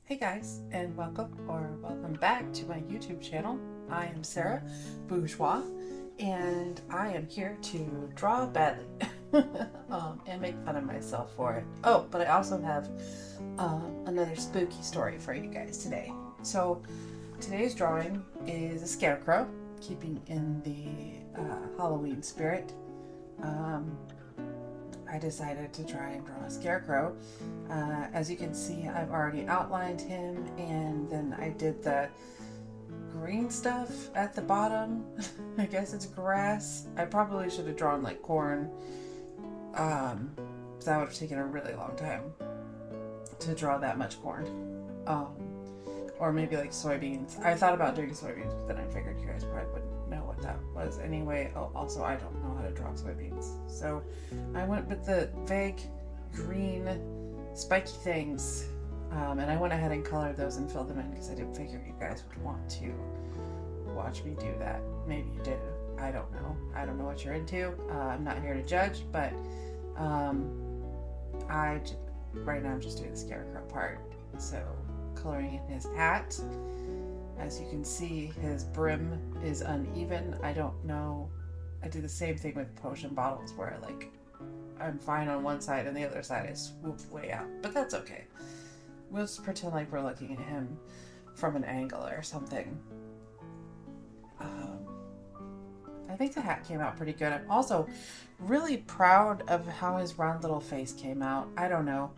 Hey guys, and welcome back to my YouTube channel. I am Sarah Bourgeois, and I am here to draw badly and make fun of myself for it. Oh, but I also have another spooky story for you guys today. So today's drawing is a scarecrow, keeping in the Halloween spirit. I decided to try and draw a scarecrow. As you can see, I've already outlined him, and then I did the green stuff at the bottom. I guess it's grass. I probably should have drawn like corn. That would have taken a really long time to draw that much corn. Or maybe like soybeans. I thought about doing soybeans, but then I figured you guys probably wouldn't know what that was anyway. Oh, also, I don't know how to draw soybeans. So I went with the vague green spiky things. And I went ahead and colored those and filled them in because I didn't figure you guys would want to watch me do that. Maybe you did. I don't know. I don't know what you're into. I'm not here to judge, but right now I'm just doing the scarecrow part. So coloring in his hat. As you can see, his brim is uneven. I don't know. I do the same thing with potion bottles where I'm fine on one side and the other side I swoop way out. But that's okay. We'll just pretend like we're looking at him from an angle or something. I think the hat came out pretty good. I'm also really proud of how his round little face came out. I don't know.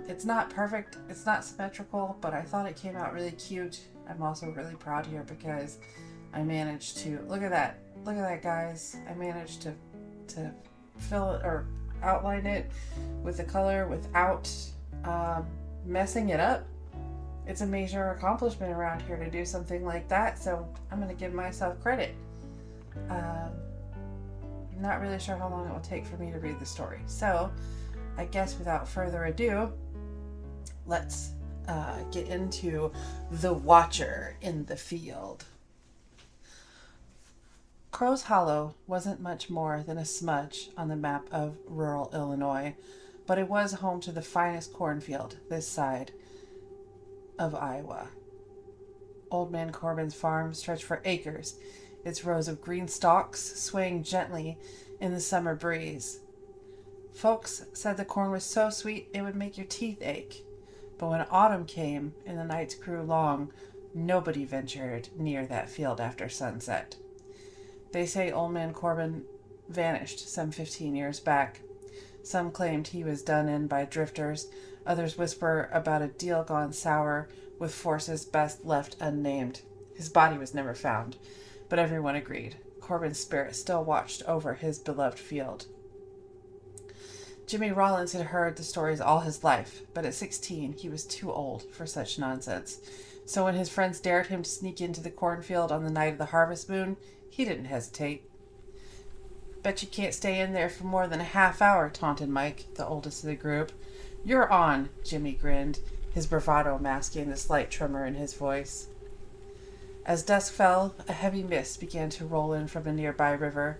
It's not perfect, it's not symmetrical, but I thought it came out really cute. I'm also really proud here because I managed to, look at that guys, I managed to fill it or outline it with the color without messing it up. It's a major accomplishment around here to do something like that, so I'm going to give myself credit. I'm not really sure how long it will take for me to read the story, so I guess without further ado, let's get into the Watcher in the Field. Crow's Hollow wasn't much more than a smudge on the map of rural Illinois, but it was home to the finest cornfield this side of Iowa. Old Man Corbin's farm stretched for acres, its rows of green stalks swaying gently in the summer breeze. Folks said the corn was so sweet it would make your teeth ache. But when autumn came and the nights grew long, nobody ventured near that field after sunset. They say Old Man Corbin vanished some 15 years back. Some claimed he was done in by drifters. Others whisper about a deal gone sour with forces best left unnamed. His body was never found, but everyone agreed. Corbin's spirit still watched over his beloved field. Jimmy Rollins had heard the stories all his life, but at 16 he was too old for such nonsense. So when his friends dared him to sneak into the cornfield on the night of the harvest moon, he didn't hesitate. Bet you can't stay in there for more than a half hour, taunted Mike, the oldest of the group. You're on, Jimmy grinned, his bravado masking the slight tremor in his voice. As dusk fell, a heavy mist began to roll in from a nearby river.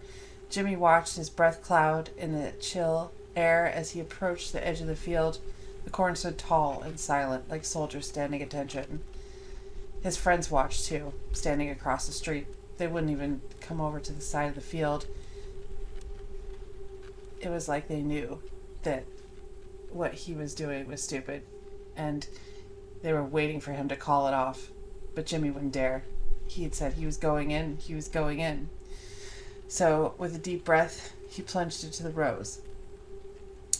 Jimmy watched his breath cloud in the chill air as he approached the edge of the field. The corn stood tall and silent, like soldiers standing attention. His friends watched too, standing across the street. They wouldn't even come over to the side of the field. It was like they knew that what he was doing was stupid, and they were waiting for him to call it off. But Jimmy wouldn't dare. He had said he was going in. So, with a deep breath, he plunged into the rows.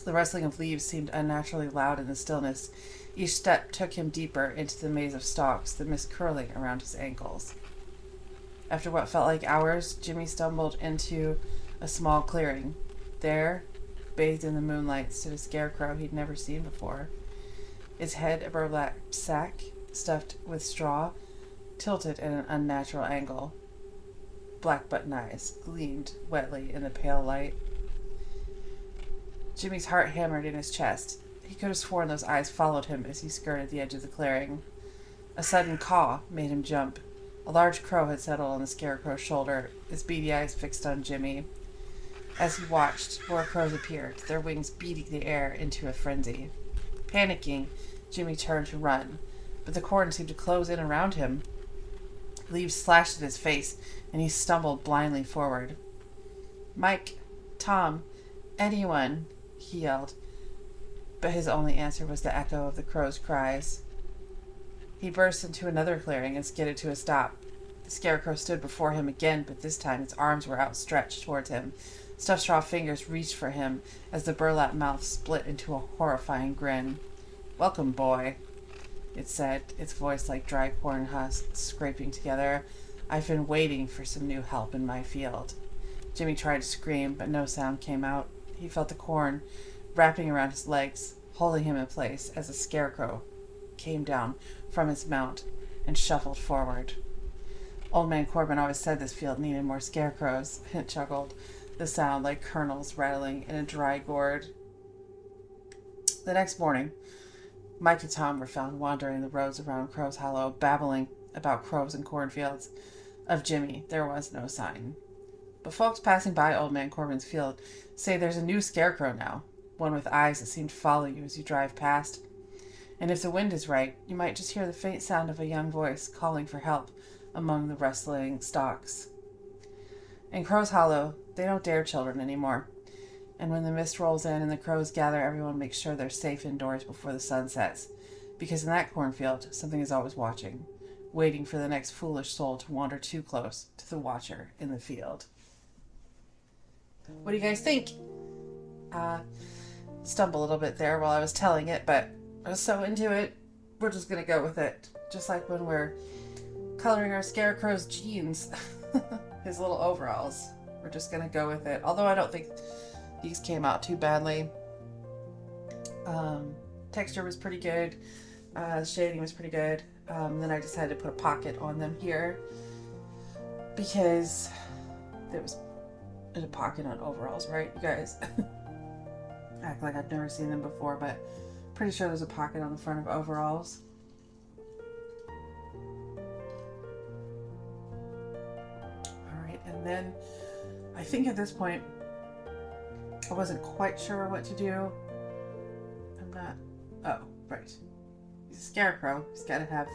The rustling of leaves seemed unnaturally loud in the stillness. Each step took him deeper into the maze of stalks, the mist curling around his ankles. After what felt like hours, Jimmy stumbled into a small clearing. There, bathed in the moonlight, stood a scarecrow he'd never seen before. Its head, a burlap sack stuffed with straw, tilted at an unnatural angle. Black button eyes gleamed wetly in the pale light. Jimmy's heart hammered in his chest. He could have sworn those eyes followed him as he skirted the edge of the clearing. A sudden caw made him jump. A large crow had settled on the scarecrow's shoulder, its beady eyes fixed on Jimmy. As he watched, more crows appeared, their wings beating the air into a frenzy. Panicking, Jimmy turned to run, but the corn seemed to close in around him. Leaves slashed at his face, and he stumbled blindly forward. "Mike, Tom, anyone," he yelled, but his only answer was the echo of the crow's cries. He burst into another clearing and skidded to a stop. The scarecrow stood before him again, but this time its arms were outstretched towards him. Stuffed straw fingers reached for him as the burlap mouth split into a horrifying grin. "Welcome, boy," it said, its voice like dry corn husks scraping together. "I've been waiting for some new help in my field." Jimmy tried to scream, but no sound came out. He felt the corn wrapping around his legs, holding him in place as the scarecrow came down from his mount and shuffled forward. "Old Man Corbin always said this field needed more scarecrows," it chuckled, the sound like kernels rattling in a dry gourd. The next morning, Mike and Tom were found wandering the roads around Crow's Hollow, babbling about crows and cornfields. Of Jimmy, there was no sign. But folks passing by Old Man Corbin's field say there's a new scarecrow now, one with eyes that seem to follow you as you drive past. And if the wind is right, you might just hear the faint sound of a young voice calling for help among the rustling stalks. In Crow's Hollow, they don't dare children anymore. And when the mist rolls in and the crows gather, everyone makes sure they're safe indoors before the sun sets. Because in that cornfield, something is always watching, waiting for the next foolish soul to wander too close to the watcher in the field. What do you guys think? Stumbled a little bit there while I was telling it, but I was so into it, we're just going to go with it. Just like when we're coloring our scarecrow's jeans, his little overalls. We're just going to go with it. Although I don't think these came out too badly. Texture was pretty good. Shading was pretty good. Then I decided to put a pocket on them here because there was a pocket on overalls, right, you guys? Act like I've never seen them before, but pretty sure there's a pocket on the front of overalls. Alright, and then I think at this point I wasn't quite sure what to do. I'm not... Oh, right. He's a scarecrow. He's got to have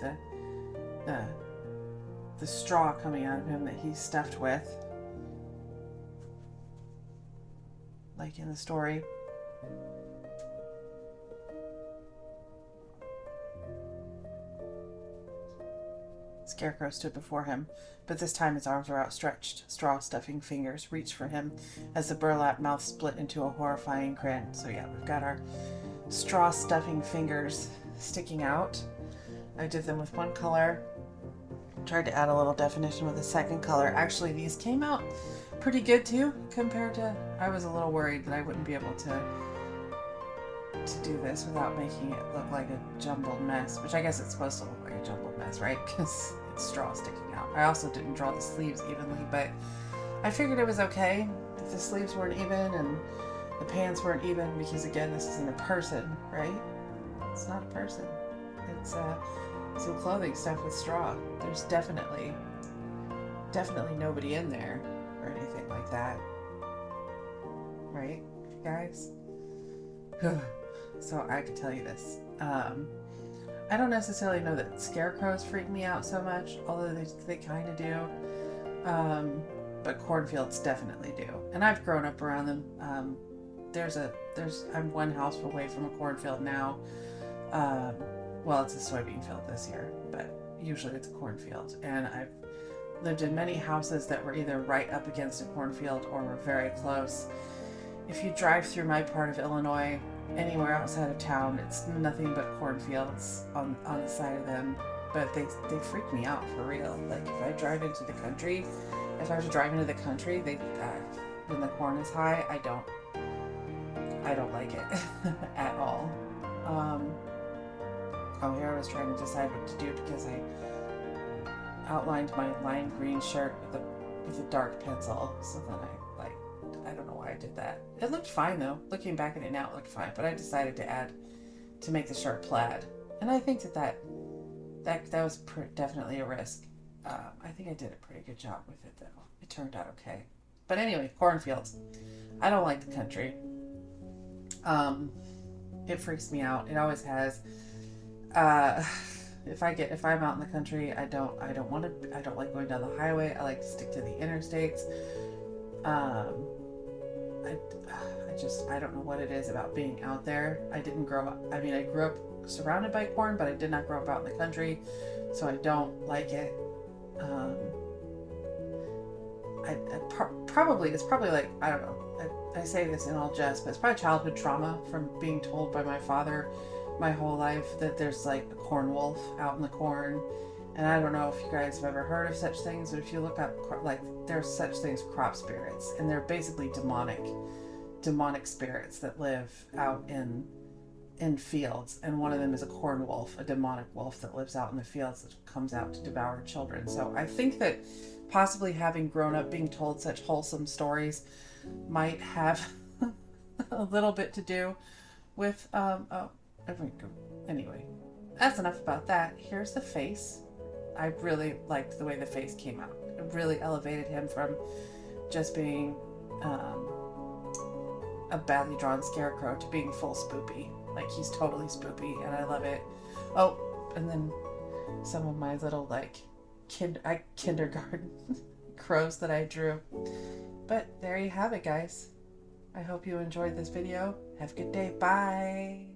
the straw coming out of him that he's stuffed with. Like in the story. Scarecrow stood before him, but this time his arms were outstretched. Straw-stuffing fingers reached for him as the burlap mouth split into a horrifying grin. So yeah, we've got our straw-stuffing fingers sticking out. I did them with one color. Tried to add a little definition with a second color. Actually, these came out pretty good too, compared to... I was a little worried that I wouldn't be able to do this without making it look like a jumbled mess, which I guess it's supposed to look like a jumbled mess, right? Because it's straw sticking out. I also didn't draw the sleeves evenly, but I figured it was okay if the sleeves weren't even and the pants weren't even, because again, this isn't a person, right? It's not a person. It's some clothing stuffed with straw. There's definitely nobody in there or anything like that, right, guys? So I could tell you this. I don't necessarily know that scarecrows freak me out so much, although they kind of do. But cornfields definitely do. And I've grown up around them. I'm one house away from a cornfield now. Well, it's a soybean field this year, but usually it's a cornfield. And I've lived in many houses that were either right up against a cornfield or were very close. If you drive through my part of Illinois, anywhere outside of town, it's nothing but cornfields on the side of them. But they freak me out for real. Like if I drive into the country, if I was driving to the country, when the corn is high, I don't like it at all. Here I was trying to decide what to do because I outlined my lime green shirt with a dark pencil. So then I don't know why I did that. It looked fine though. Looking back at it now, it looked fine. But I decided to make the shirt plaid, and I think that was definitely a risk. I think I did a pretty good job with it though. It turned out okay. But anyway, cornfields. I don't like the country. It freaks me out. It always has. Uh, if I'm out in the country, I don't like going down the highway. I like to stick to the interstates. Um, I don't know what it is about being out there. I didn't grow up. I mean, I grew up surrounded by corn, but I did not grow up out in the country, so I don't like it. Um, probably it's probably like I don't know. I say this in all jest, but it's probably childhood trauma from being told by my father my whole life that there's like a corn wolf out in the corn. And I don't know if you guys have ever heard of such things, but if you look up, like, there's such things, crop spirits, and they're basically demonic spirits that live out in fields. And one of them is a corn wolf, a demonic wolf that lives out in the fields that comes out to devour children. So I think that possibly having grown up being told such wholesome stories might have a little bit to do with anyway, that's enough about that. Here's the face. I really liked the way the face came out. It really elevated him from just being a badly drawn scarecrow to being full spoopy. Like, he's totally spoopy, and I love it. Oh, and then some of my little like kindergarten crows that I drew. But there you have it, guys. I hope you enjoyed this video. Have a good day. Bye.